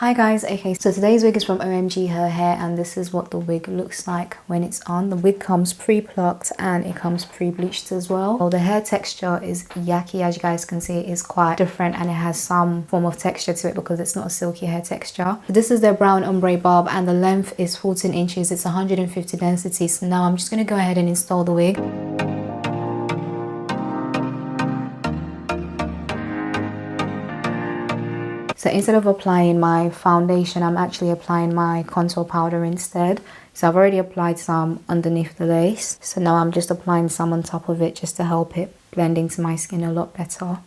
Hi guys, okay, so today's wig is from 𝐿 Hair and this is what the wig looks like when it's on. The wig comes pre-plucked and it comes pre-bleached as well. Well, the hair texture is Yaki, as you guys can see. It is quite different and it has some form of texture to it because it's not a silky hair texture. This is their brown ombre bob and the length is 14 inches. It's 150 density. So now I'm just going to go ahead and install the wig. So instead of applying my foundation, I'm actually applying my contour powder instead. So I've already applied some underneath the lace. So now I'm just applying some on top of it just to help it blend into my skin a lot better.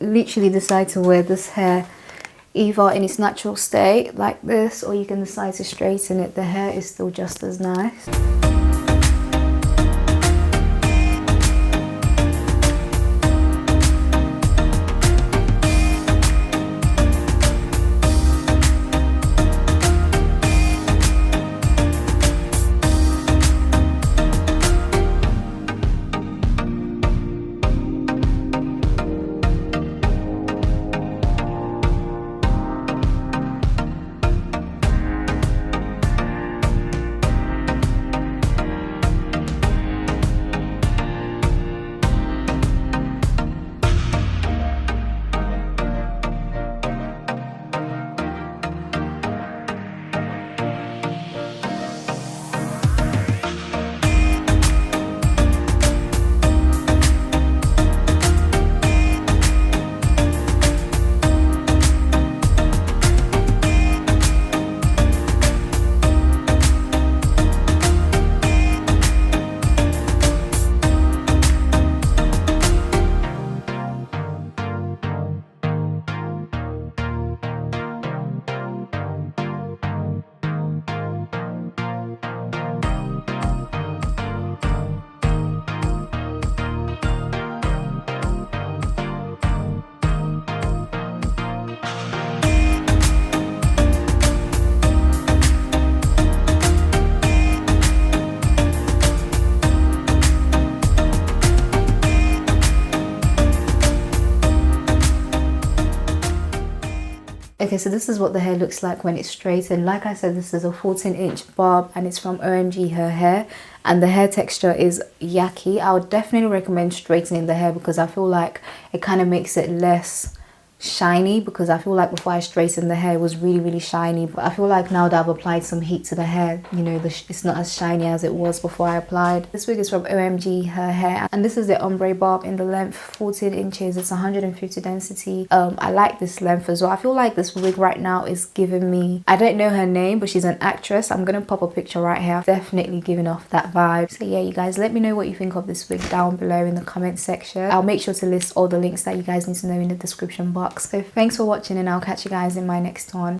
Literally decide to wear this hair either in its natural state like this, or you can decide to straighten it. The hair is still just as nice. Okay, so this is what the hair looks like when it's straightened. Like I said, this is a 14-inch bob and it's from OMG Hair and the hair texture is Yaki. I would definitely recommend straightening the hair because I feel like it kind of makes it less shiny, because I feel like before I straightened the hair it was really shiny, but I feel like now that I've applied some heat to the hair, you know, it's not as shiny as it was before I applied. This wig is from OMG Her Hair, and this is the ombre bob in the length 14 inches. It's 150 density. I like this length as well. I feel like this wig right now is giving me, I don't know her name, but she's an actress. I'm gonna pop a picture right here. Definitely giving off that vibe. So yeah, you guys, let me know what you think of this wig down below in the comment section. I'll make sure to list all the links that you guys need to know in the description box. So thanks for watching, and I'll catch you guys in my next one.